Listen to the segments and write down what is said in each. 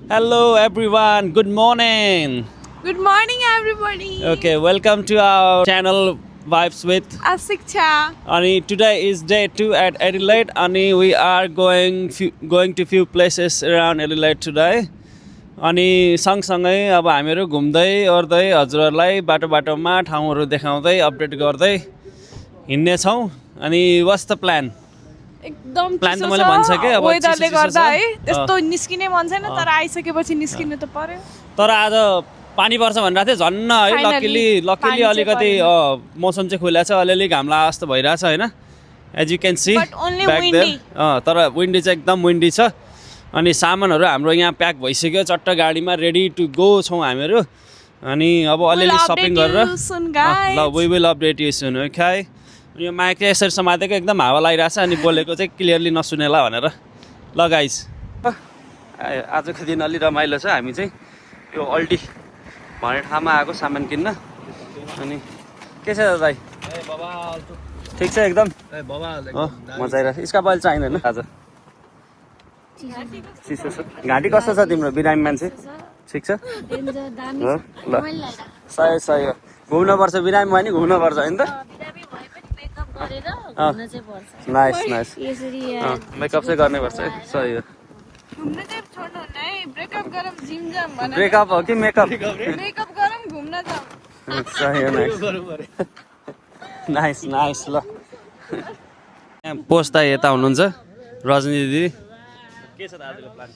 Hello everyone, good morning. Good morning, everybody. Okay, welcome to our channel Vibes with Asiksha. Ani. Today is day 2 at Adelaide. Ani, we are going to few places around Adelaide today. अनि सँगसँगै अब हामीहरू घुम्दै ओर्दै हजुरहरूलाई बाटो बाटोमा ठाउँहरू देखाउँदै अपडेट गर्दै हिँड्ने छौँ अनि what's the plan? एकदम प्लान त मैले भनिसकेँ अब वेदरले चिसो गर्दा है छ। त्यस्तो निस्किने मन छैन तर आइसकेपछि निस्किनु त पर्यो तर आज पानी पर्छ भनिरहेको थियो झन्न है Finally, लकिली पानी चाहिँ अलिकति मौसम चाहिँ खुला छ अलिअलि घाम लागेको जस्तो भइरहेछ हैन as you can see But only windy. तर विन्डी चाहिँ एकदम विन्डी छ अनि सामानहरू हाम्रो यहाँ प्याक भइसक्यो चट्ट गाडीमा रेडी टु गो छौँ हामीहरू अनि अब अलिअलि सपिङ गरेर ल we will update you soon okay यो माइक चाहिँ यसरी समातेको एकदम हावा लागिरहेछ अनि बोलेको चाहिँ क्लियरली नसुनेला भनेर ल गाइस आजको दिन अलि रमाइलो छ हामी चाहिँ यो अल्टी भन्ने ठाउँमा आएको सामान किन्न अनि के छ दाइ ठिक छ एकदम मजा आइरहेको छ यसका अहिले चाहिँदैन आज चिसो छ घाँटी कस्तो छ तिम्रो बिरामी मान्छे ठिक छ ल सही सही हो घुम्नुपर्छ बिरामी भयो नि घुम्नुपर्छ होइन त नाइस नाइस मेकअप चाहिँ गर्नुपर्छ है सही हो घुम्न चाहिँ छोड्नुहुन्न है ब्रेकअप गरौँ जिम जाम भनेर ब्रेकअप हो कि मेकअप ब्रेकअप गरौँ घुम्न जाम सही हो नाइस नाइस नाइस ल यहाँ पोस्दा यता हुनुहुन्छ रजनी दिदी के छ त आजको प्लान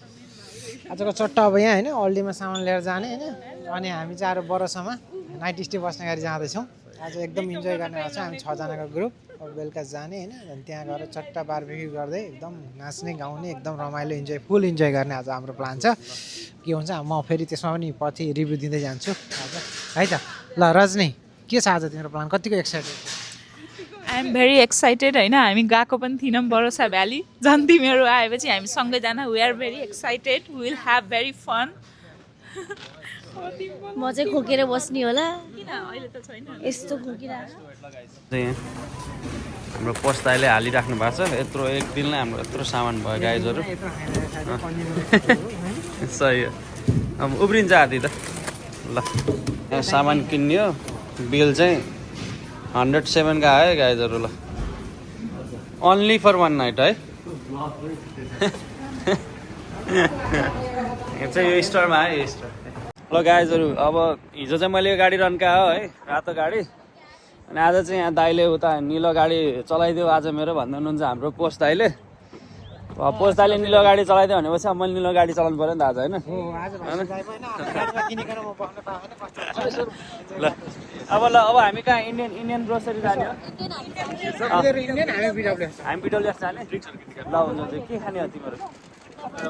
आजको चट्टा अब यहाँ होइन अल्डीमा सामान लिएर जाने होइन अनि हामी चाहिँ अब बरसमा नाइट स्टे बस्ने गरी जाँदैछौँ आज एकदम इन्जोय गर्ने भएको छ हामी 6 जनाको ग्रुप अब बेलुका जाने होइन अनि त्यहाँ गएर चट्टा बारबेक्यु गर्दै एकदम नाच्ने गाउने एकदम रमाइलो इन्जोय फुल इन्जोय गर्ने आज हाम्रो प्लान छ के हुन्छ म फेरि त्यसमा पनि पछि रिभ्यू दिँदै जान्छु आज है त ल रजनी के छ आज तिम्रो प्लान कतिको excited I am very excited होइन हामी गएको पनि थिएनौँ बरोसा भ्याली झन् तिमीहरू आएपछि हामी सँगै जान we are very excited will have very fun म चाहिँ खोकेर बस्ने होला किन अहिले त छैन यस्तो खोकिरहेको हाम्रो पोस्ताले हालिराख्नु भएको छ यत्रो एक दिनलाई हाम्रो यत्रो सामान भयो गाइजहरू सही हो अब उब्रिन्छ आदि त ल यहाँ सामान किन्ने हो बिल चाहिँ 107 का आयो गाइजहरू ल ओन्ली फर वान नाइट है यो चाहिँ यो स्टोरमा आयो यो स्टोर ल गाइजहरू अब हिजो चाहिँ मैले यो गाडी रन्का हो है रातो गाडी अनि आज चाहिँ यहाँ दाइले उता निलो गाडी चलाइदियो आज मेरो भन्दै हुनुहुन्छ हाम्रो पोस्ट दाइले पोस्ट दाइले निलो गाडी चलाइदियो भनेपछि अब मैले निलो गाडी चलाउनु पऱ्यो नि त आज होइन ल अब हामी कहाँ इन्डियन ग्रोसरी जाने हो हामी पिटोलियस जाने ल हुन्छ के खाने हो तिमीहरू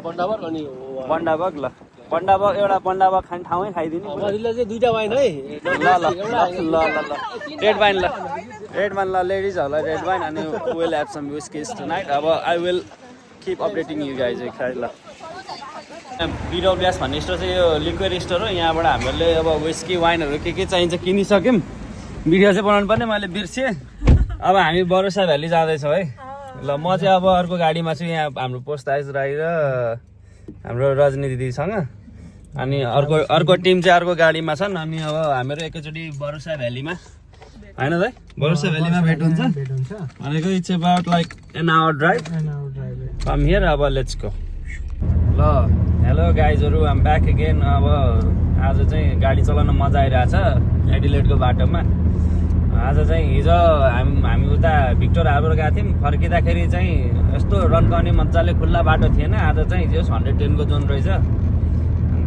बन्डाबग ल बन्डाबग एउटा बन्डाबग खाने ठाउँै खाइदिने दुईटा वाइन है ल ल ल ल ल रेड वाइन ल लेडिजहरूलाई रेड वाइन अनि will have some whiskies tonight अब I will keep updating you guys ल बिडब्ल्युएस भन्ने स्टोर चाहिँ यो लिक्विड स्टोर हो यहाँबाट हामीहरूले अब विस्की वाइनहरू के चाहिन्छ किनिसक्यौँ भिडियो चाहिँ बनाउनु पर्ने मैले बिर्सेँ अब हामी बरोसा भ्याली जाँदैछौँ है ल म चाहिँ अब अर्को गाडीमा छु यहाँ हाम्रो पोस्ट आइज राई र हाम्रो रजनी दिदीसँग अनि अर्को टिम चाहिँ अर्को गाडीमा छन् अनि अब हामीहरू एकैचोटि बरोसा भ्यालीमा होइन दाइ बरोसा भ्यालीमा भेट हुन्छ भनेको it's about like an hour drive come here अब लेट्स गो ल हेलो गाइजहरू आम ब्याक अगेन अब आज चाहिँ गाडी चलाउन मजा आइरहेछ एडिलेडको बाटोमा आज चाहिँ हिजो हामी उता भिक्टोर हार्बर गएको थियौँ फर्किँदाखेरि चाहिँ यस्तो रन्काउने मजाले खुल्ला बाटो थिएन आज चाहिँ हिजो 110 को जोन रहेछ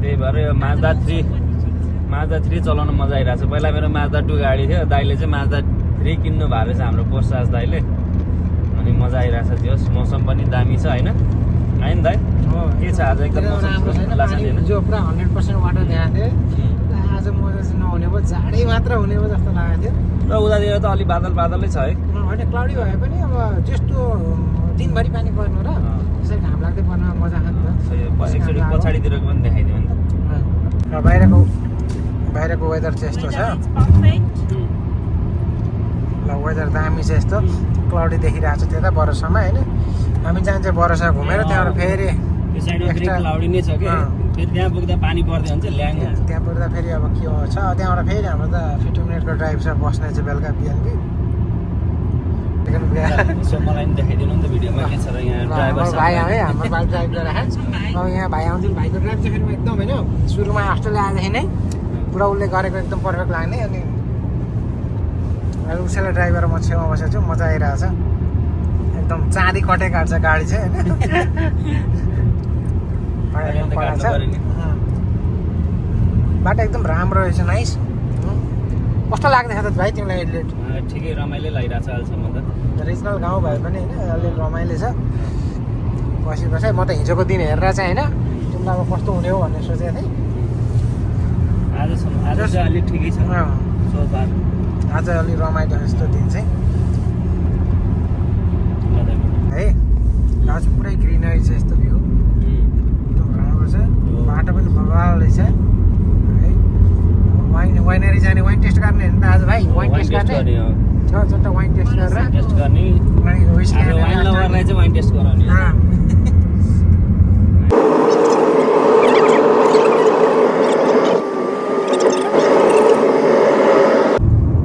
त्यही भएर यो माज्दा 3 चलाउन मजा आइरहेछ पहिला मेरो माज्दा 2 गाडी थियो दाइले चाहिँ माज्दा 3 किन्नु भएको रहेछ हाम्रो पोस्टाज दाइले अनि मजा आइरहेछ त्यो मौसम पनि दामी छ होइन होइन दाइ के छ आज एकदम राम्रो छैन जो पुरा 100% वाटर देखाएको थियो आज मजा चाहिँ नहुने भयो जाडै मात्र हुने भयो जस्तो लागेको थियो र उतातिर त अलि बादलै छ है होइन क्लाउडी भए पनि अब जस्तो दिनभरि पानी पर्नु र त्यसरी घाम लाग्दै पर्नु मजा खानु त एकचोटि पछाडितिरको पनि देखाइदियो नि र बाहिरको वेदर चाहिँ यस्तो छ ल वेदर दामी चाहिँ यस्तो क्लाउडी देखिरहेको छ त्यता बरसामा होइन हामी जान्छ बरसा घुमेर त्यहाँबाट फेरि त्यो साइडमा फेरि Extra- क्लाउडी नै छ कि फेरि त्यहाँ पुग्दा पानी पर्दै हुन्छ ल्याङ हुन्छ त्यहाँ पुग्दा फेरि अब के छ त्यहाँबाट फेरि हाम्रो त 50 मिनटको ड्राइभ छ बस्ने चाहिँ बेलुका बिहानकै सो मलाई नि देखाइदिनु नि त भिडियोमा के छ र यहाँ ड्राइभर हाम्रो भाइ है हाम्रो भाइ ड्राइभ गरिरहेको अब यहाँ भाइ आउँदैन भाइको ड्राइभ चाहिँ फेरि एकदम होइन सुरुमा अस्ट्रेलिया आएदेखि नै पुरा उसले गरेको एकदम पर्फेक्ट लाग्ने अनि उसैलाई ड्राइभ गरेर म छेउमा बसेको छु मजा आइरहेको छ एकदम चाँदी कटे काट्छ गाडी चाहिँ होइन बाटो एकदम राम्रो रहेछ नाइस कस्तो लाग्दैछ त भाइ तिमीलाई एडलेट ठिकै रमाइलो लागिरहेको छ अहिलेसम्म त रिजनल गाउँ भए पनि होइन अलिअलि रमाइलो छ बसी बसाइ म त हिजोको दिन हेरेर चाहिँ होइन तिमीलाई अब कस्तो हुने हो भन्ने सोचेको थिएँ आज चाहिँ अलिक ठिकै छ सो फार आज अलि रमाइलो जस्तो दिन चाहिँ है आज चाहिँ पुरै ग्रिनरी छ यस्तो भ्यू एकदम राम्रो छ बाटो पनि बबाल रहेछ है वाइनरी जाने वाइन टेस्ट गर्ने होइन त आज भाइ वाइन टेस्ट गर्ने चट्ट वाइन टेस्ट गरेर टेस्ट गर्ने अनि whiskey अब वाइन हालेर लभरलाई चाहिँ वाइन टेस्ट गराउने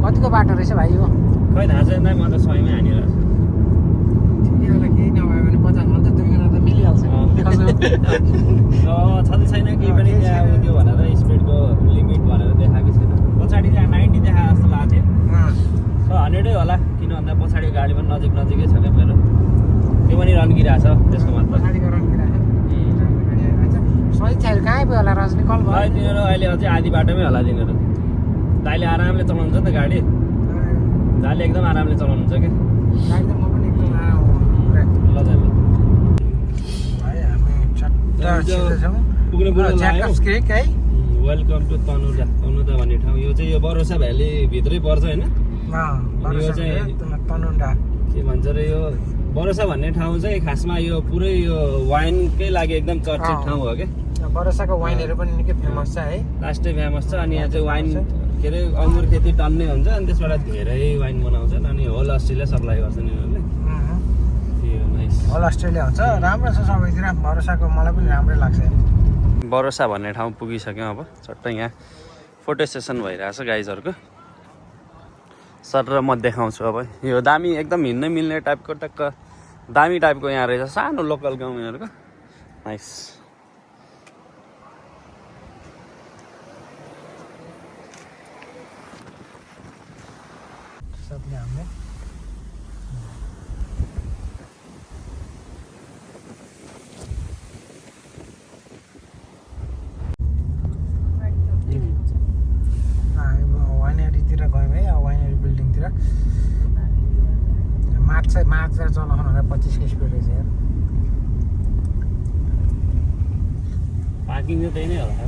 कतिको बाटो रहेछ भाइ यो खै थाहा छैन म त 100 मै हानिरहेको ठिकै होला केही नभए भने 50 मा त 2 जना त मिलिहाल्छ छु छ त छैन केही पनि त्यहाँ उ त्यो भनेर स्पिडको लिमिट भनेर देखाएको छैन पछाडि त्यहाँ 90 देखाएको जस्तो लाग्थ्यो 100 होला किन भन्दा पछाडि गाडी पनि नजिकै छ क्या मेरो त्यो पनि रन्किरहेछ त्यसको मतलब पछाडिको रन्किरहेको सहितहरू कहाँ आइपुग्यो होला रजनी कल भयो तिनीहरू अहिले अझै आधी बाटोमै होला तिनीहरू दाइले आरामले चलाउनुहुन्छ नि त गाडी दाइले एकदम आरामले चलाउनुहुन्छ कि गाडी त म पनि एकदम आराम ल दाइ भाइ हामी चट्ट छिर्दैछौँ पुग्नु ज्याकब्स क्रिक है वेलकम टु तनुजा भन्ने ठाउँ यो चाहिँ यो बरोसा भ्याली भित्रै पर्छ होइन यो चाहिँ तनुन्डा के भन्छ र यो बरोसा भन्ने ठाउँ चाहिँ खासमा यो पुरै यो वाइनकै लागि एकदम चर्चित ठाउँ हो क्या बरोसाको वाइनहरू पनि निकै फेमस छ है लास्टै फेमस छ अनि यहाँ चाहिँ वाइन के अरे अङ्गुर खेती टन्नै हुन्छ अनि त्यसबाट धेरै वाइन बनाउँछन् अनि होल अस्ट्रेलिया सप्लाई गर्छन् यिनीहरूले होल अस्ट्रेलिया हुन्छ राम्रो छ सबैतिर बरोसाको मलाई पनि राम्रै लाग्छ बरोसा भन्ने ठाउँ पुगिसक्यौँ अब चट्ट यहाँ फोटो सेसन भइरहेछ गाइजहरूको सर र म देखाउँछु अब यो दामी एकदम हिँड्न मिल्ने टाइपको टक्क दामी टाइपको यहाँ रहेछ सानो लोकल गाउँ यिनीहरूको नाइस सबले हामीले वाइनरीतिर गयौँ है वाइनरी बिल्डिङतिर मार्च चलाउनु 25 स्पिड रहेछ यार पार्किङ चाहिँ त्यही नै होला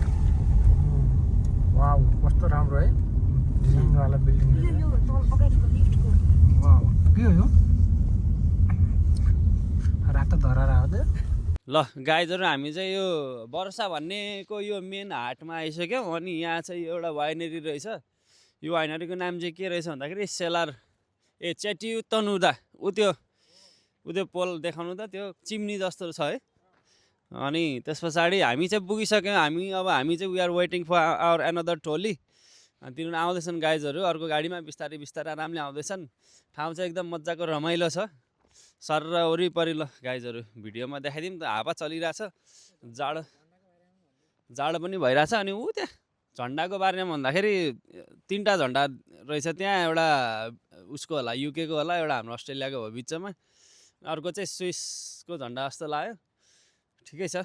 वाउ कस्तो राम्रो है डिजाइनवाला बिल्डिङ वाउ के हो यो रातो धरारा हो त ल गाइजहरू हामी चाहिँ यो वर्षा भन्नेको यो मेन हाटमा आइसक्यौँ अनि यहाँ चाहिँ एउटा वाइनरी रहेछ यो वाइनरीको नाम चाहिँ के रहेछ भन्दाखेरि सेलार चेटी तनुदा ऊ त्यो पोल देखाउनु त त्यो चिम्नी जस्तो छ है अनि त्यस पछाडि हामी चाहिँ पुगिसक्यौँ हामी चाहिँ we are waiting for our another टोली अनि तिनीहरू आउँदैछन् गाइजहरू अर्को गाडीमा बिस्तारै आरामले आउँदैछन् ठाउँ चाहिँ एकदम मजाको रमाइलो छ सर र वरिपरि ल गाइजहरू भिडियोमा देखाइदिउँ त हावा चलिरहेछ जाडो पनि भइरहेछ अनि ऊ त्यहाँ झन्डाको बारेमा भन्दाखेरि 3टा झन्डा रहेछ त्यहाँ एउटा उसको होला युकेको होला एउटा हाम्रो अस्ट्रेलियाको हो बिचमा अर्को चाहिँ स्विसको झन्डा जस्तो लाग्यो ठिकै छ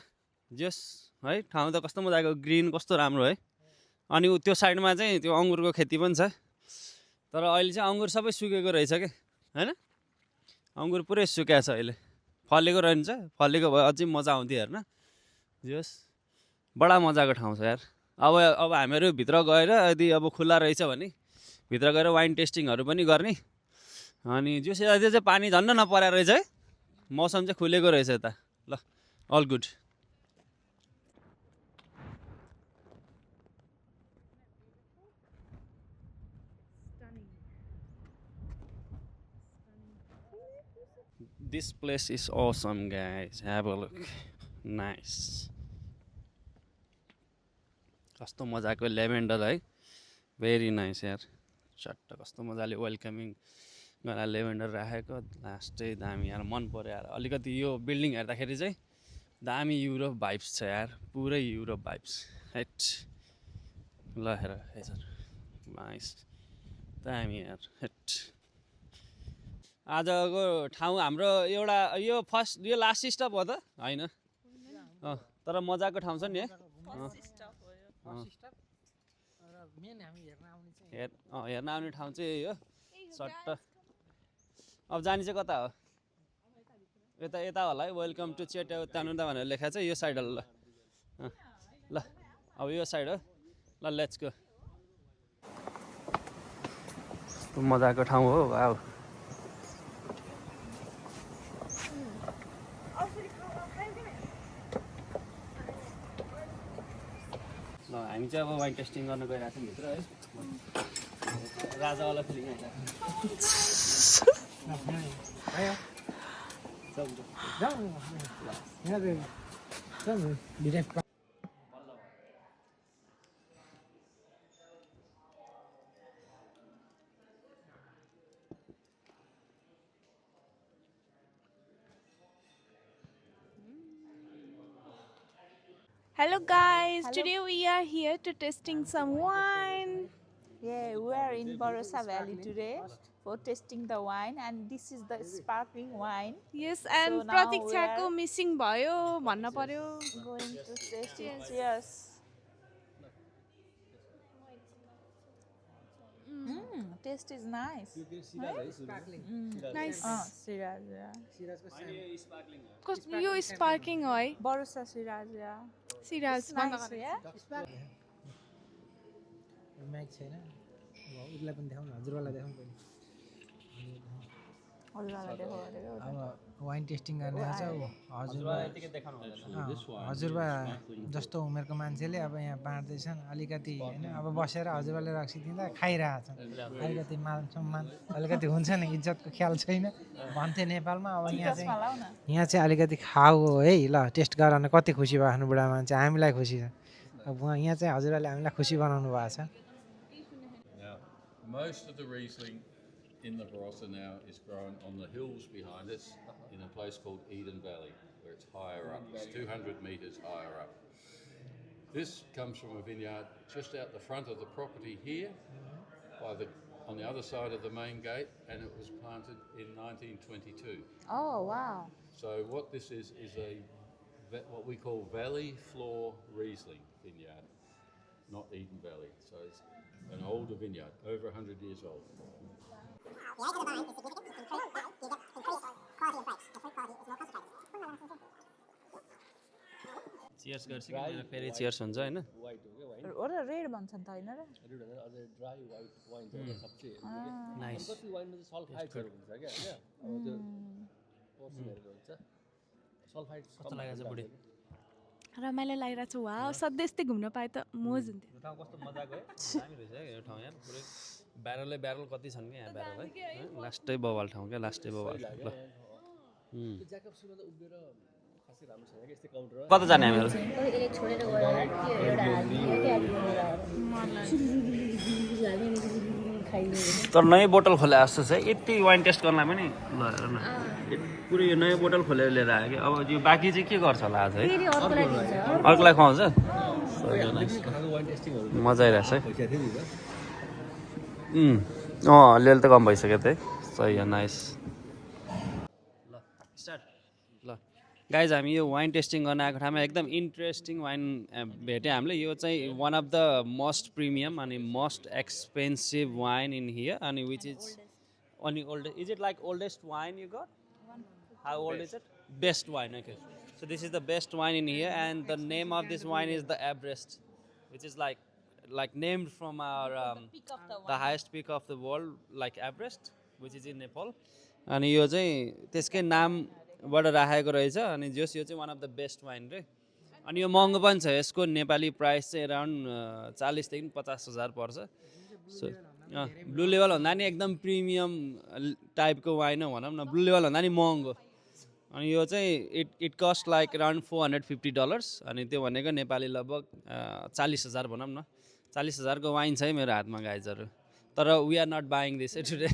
जस है ठाउँ त कस्तो मजाको ग्रिन कस्तो राम्रो है अनि त्यो साइडमा चाहिँ त्यो अङ्गुरको खेती पनि छ तर अहिले चाहिँ अङ्गुर सबै सुकेको रहेछ क्या होइन अङ्गुर पुरै सुक्या छ अहिले फलेको रहन्छ फलेको भए अझै मजा आउँथ्यो हेर्न जस बडा मजाको ठाउँ छ यार अब हामीहरू भित्र गएर यदि अब खुल्ला रहेछ भने भित्र गएर वाइन टेस्टिङहरू पनि गर्ने अनि जस यता चाहिँ पानी झन्न नपरेको रहेछ है मौसम चाहिँ खुलेको रहेछ यता ल all good This place is awesome, guys. Have a look. Nice कस्तो मजाको लेभेन्डर है भेरी नाइस यार चट्ट कस्तो मजाले वेलकमिङ गरेर लेभेन्डर राखेको लास्टै दामी यार मन पर्यो यार अलिकति यो बिल्डिङ हेर्दाखेरि चाहिँ दामी युरोप भाइब्स छ यार पुरै युरोप भाइब्स हेट ल हेर सर नाइस दामी यार हेट आजको ठाउँ हाम्रो एउटा यो फर्स्ट यो लास्ट स्टप हो त होइन तर मजाको ठाउँ छ नि है हेर्न आउने ठाउँ चाहिँ यही हो सट्ट अब जाने चाहिँ कता हो यता यता होला है वेलकम टु चेटानुदा भनेर लेखा छ यो साइड होला ल अब यो साइड हो ल लेट्स गो मजाको ठाउँ हो वाउ हामी चाहिँ अब वाइन टेस्टिङ गर्न गइरहेको छौँ भित्र है राजावाला फिलिङ आउँछ Hello guys, today we are here to testing some wine. Yeah, we are in Barossa Valley today for tasting the wine, and this is the sparkling wine. Yes, and So now प्रतीक्षाको missing भयो भन्न पर्यो. Going to taste it. Yes. Taste is nice. Nice. Shiraz, yeah. कस्तो यो स्पार्किङ हो है Barossa Shiraz, yeah. Shiraz Nice, yeah. Mic छैन उसलाई पनि देखाउँ न हजुरबालाई देखाउँ पनि अब वाइन टेस्टिङ गर्ने छ हजुरबा जस्तो उमेरको मान्छेले अब यहाँ बाँड्दैछन् अलिकति होइन अब बसेर हजुरबाले रक्सिदिँदा खाइरहेछन् अलिकति मान सम्मान अलिकति हुन्छ नि इज्जतको ख्याल छैन भन्थे नेपालमा अब यहाँ चाहिँ अलिकति खाऊ है ल टेस्ट गराउन कति खुसी भयो आफ्नो बुढा मान्छे हामीलाई खुसी छ अब यहाँ चाहिँ हजुरबाले हामीलाई खुसी बनाउनु भएको छ Most of the Riesling in the Barossa now is grown on the hills behind us in a place called Eden Valley, where it's higher up. It's 200 metres higher up. This comes from a vineyard just out the front of the property here, on the other side of the main gate, and it was planted in 1922. Oh, wow. So what this is what we call valley floor Riesling vineyard, not Eden Valley. So it's an older vineyard, over 100 years old. Cheers गर्छ कि फेरि cheers हुन्छ हैन Or a red भन्छन् त हैन र nice कस्तो लागेको छ बुढी रमाइलो लागिरहेको छ वाह सधैँ यस्तै घुम्न पाए त मोज हुन्थ्यो ठाउँ कस्तो मजाको है दामी रहेछ है यो ठाउँ यार पुरै ब्यारल कति छन् कि यहाँ ब्यारल है लास्टै बवाल ठाउँ क्या लास्टै बवाल ल कता जाने हामीहरू तर नयाँ बोतल खोले जस्तो छ यति वाइन टेस्ट गर्नलाई पनि ल हेर न पुरै यो नयाँ बोतल खोलेर लिएर आयो कि अब यो बाँकी चाहिँ के गर्छ होला आज है अर्कोलाई खुवाउँछ मजा आइरहेछ है अलिअलि त कम भइसक्यो त है सही हो नाइस ल स्टार्ट ल गाइज हामी यो वाइन टेस्टिङ गर्न आएको ठाउँमा एकदम इन्ट्रेस्टिङ वाइन भेट्यौँ हामीले यो चाहिँ one of the most premium अनि most expensive wine in here अनि विच इज अनि old is it like oldest wine you got How old is it? Best wine, okay. So this is the best wine in here, and the name of this wine is the Everest, which is like named from our the highest peak of the world, like Everest, which is in Nepal. अनि यो चाहिँ त्यसकै नामबाट राखेको रहेछ अनि जस यो चाहिँ one of the best wine रे अनि यो महँगो पनि छ यसको नेपाली प्राइस चाहिँ अराउन्ड 40 देखि 50,000 पर्छ सो ब्लू लेभल भन्दा नि एकदम प्रिमियम टाइपको वाइन हो भनौँ न ब्लू लेभल भन्दा नि महँगो अनि यो चाहिँ इट कस्ट लाइक अराउन्ड $450 अनि त्यो भनेको नेपाली लगभग 40,000 भनौँ न 40,000 को वाइन छ है मेरो हातमा गाइजहरू तर we are not buying this today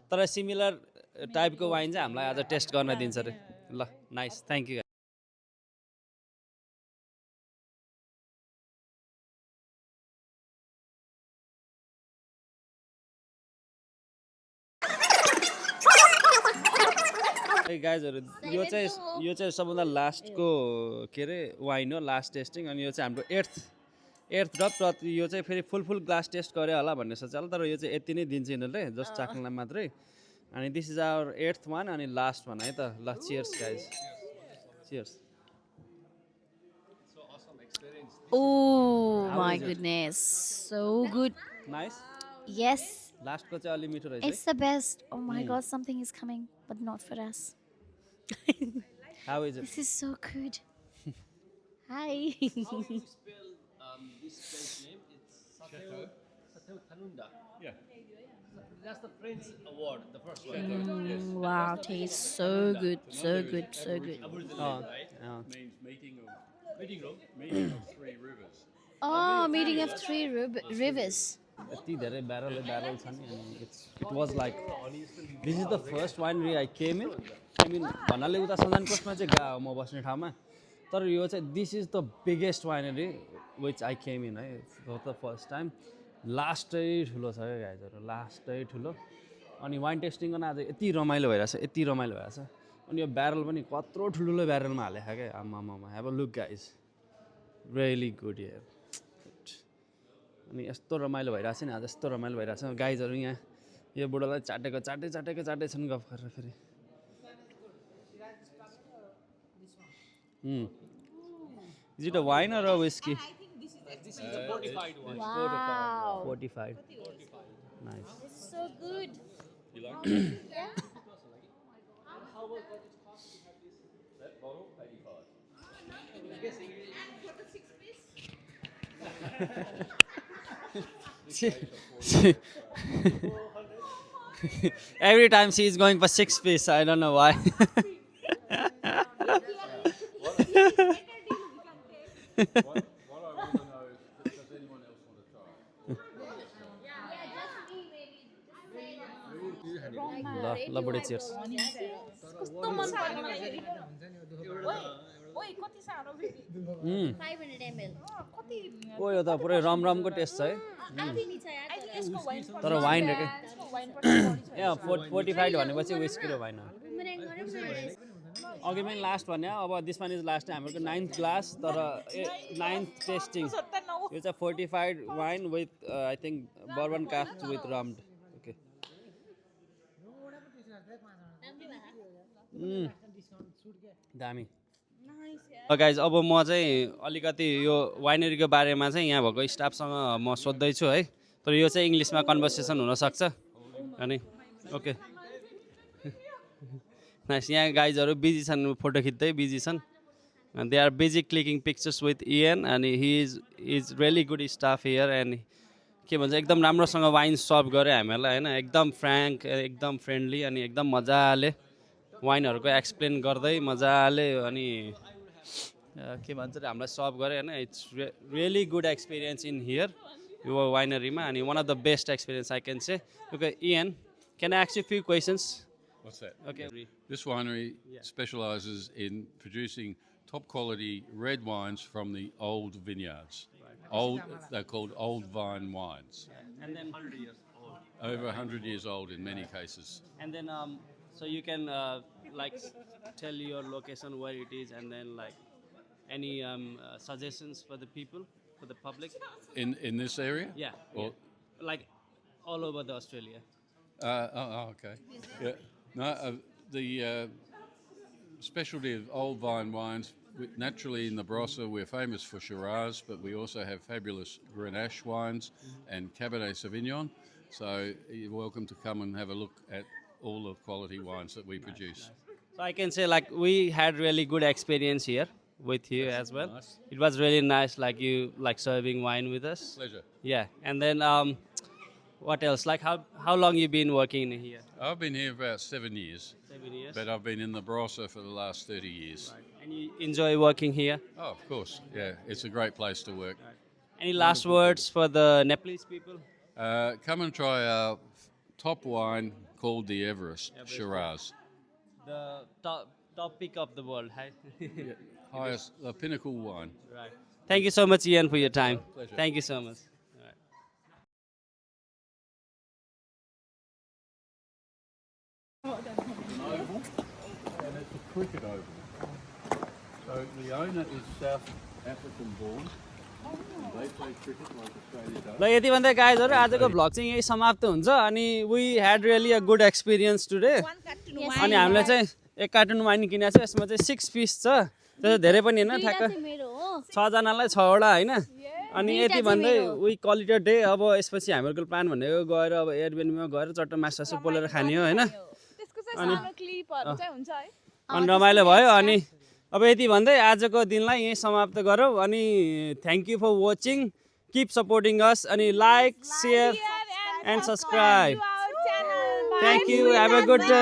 तर सिमिलर टाइपको वाइन चाहिँ हामीलाई आज टेस्ट गर्न दिन्छ अरे ल नाइस थ्याङ्क यू गाइजहरू यो चाहिँ सबभन्दा लास्टको के अरे वाइन हो लास्ट टेस्टिङ अनि यो चाहिँ हाम्रो एर्थ ड्रप यो चाहिँ फेरि फुल ग्लास टेस्ट गरे होला भन्ने सोच तर यो चाहिँ यति नै दिन्छ यिनीहरूले जस्ट चाख्नलाई मात्रै अनि this is our 8th one अनि लास्ट वान है त ल cheers guys cheers Oh my goodness, so good. Nice Yes, लास्टको चाहिँ अलि मिठो रहेछ it's the best. Oh my God, something is coming, but not for us. How is it This is so good. Hi. Yeah. That's the French award, the first one. Wow, tastes so good, so good, so good. Means meeting of three rivers. Oh, meeting of three rivers. यति धेरै barrel छ नि अनि it was like this is the first winery I came in I mean भन्नाले उता सन्जान कोस्टमा चाहिँ गएको म बस्ने ठाउँमा तर यो चाहिँ this is the biggest winery which I came in है फर द फर्स्ट टाइम लास्टै ठुलो छ क्या गाइजहरू लास्टै ठुलो अनि वाइन टेस्टिङ गर्न आज यति रमाइलो भइरहेछ अनि यो ब्यारल पनि कत्रो ठुल्ठुलो ब्यारलमा हालेको क्या आमामा have a look guys really good here अनि यस्तो रमाइलो भइरहेछ नि आज यस्तो रमाइलो भइरहेछ गाइजहरू यहाँ यो बुढोलाई चाटेछन् गफ गरेर फेरि is it a wine or a whisky Wow. 45 nice It's so good. You like it? Yeah. That bottle, 85. Every time she is going for 6 piece, I don't know why. What I want to know is, does anyone else want to try? ल बुढे cheers कस्तो मन पर्ने फेरि ओइ कति साह्रो फेरि 500 ml. ओ यो त पुरै रमको टेस्ट छ है आधी नि छ यार. यसको वाइन तर वाइन रे के यसको वाइन पनि ए 45 भनेपछि विस्की र वाइन हो Boomerang गरौँ न एउटा. अघि पनि लास्ट भने अब दिस वान इज लास्ट हाम्रो 9th ग्लास तर 9th टेस्टिङ यो चाहिँ 45 wine with I think bourbon cask with rum okay दामी गाइज अब म चाहिँ अलिकति यो वाइनरीको बारेमा चाहिँ यहाँ भएको स्टाफसँग म सोध्दैछु है तर यो चाहिँ इङ्ग्लिसमा कन्भर्सेसन हुनसक्छ अनि ओके नाइस यहाँ गाइजहरू बिजी छन् फोटो खिच्दै बिजी छन् they are busy clicking pictures with Ian अनि he is really good staff here and के भन्छ एकदम राम्रोसँग वाइन सर्भ गऱ्यो हामीहरूलाई होइन एकदम फ्रेङ्क एकदम फ्रेन्डली अनि एकदम मजाले वाइनहरूको एक्सप्लेन गर्दै मजाले अनि के भन्छ हामीलाई सर्भ गऱ्यो होइन it's really good experience in here यो वाइनरीमा अनि one of the best experience I can say okay en can I ask you few questions What's that? Okay. This winery specialises in producing top quality red wines from the old vineyards. They're called old vine wines. And then 100 years old. Over 100 years old in many cases. And then so you can like tell your location where it is and then like any suggestions for the people, for the public? In this area? Yeah. Or, Like all over the Australia. okay. Yeah. No, the specialty of old vine wines, naturally in the Barossa we're famous for Shiraz, but we also have fabulous Grenache wines and Cabernet Sauvignon. So you're welcome to come and have a look at all the quality wines that we produce. So I can say like we had really good experience here with you as well. Nice. It was really nice like you like serving wine with us. Pleasure. Yeah. And then what else? Like how long you been working in here? I've been here about 7 years, 7 years. but I've been in the Barossa for the last 30 years. And you enjoy working here? Oh, of course, yeah. It's a great place to work. Any last words for the Nepalese people? Come and try our top wine called the Everest, Shiraz. The top peak of the world. Hi. Highest, the pinnacle wine. Right. Thank you so much, Ian, for your time. Pleasure. Thank you so much. And it's a cricket oval. So the owner is South African born. And they play cricket like Australia does. ल यति भन्दै गाइजहरू आजको vlog चाहिँ यही समाप्त हुन्छ अनि we had really a good experience today अनि हामीले चाहिँ एक कार्टुन वाइन किनेको छ यसमा चाहिँ 6 पिस छ त्यो धेरै पनि होइन ठ्याक्क 6 जनालाई 6 वटा होइन अनि यति भन्दै we call it a day अब यसपछि हामीहरूको प्लान भनेको गएर अब एयरबिएनबीमा गएर चट्ट मासु पोलेर खाने हो होइन त्यसको चाहिँ सानो क्लिपहरु चाहिँ हुन्छ है अनि रमाइलो भयो अनि अब यति भन्दै आजको दिनलाई यही समाप्त गरौँ अनि thank you for watching keep supporting us अनि like share and subscribe thank you have a good day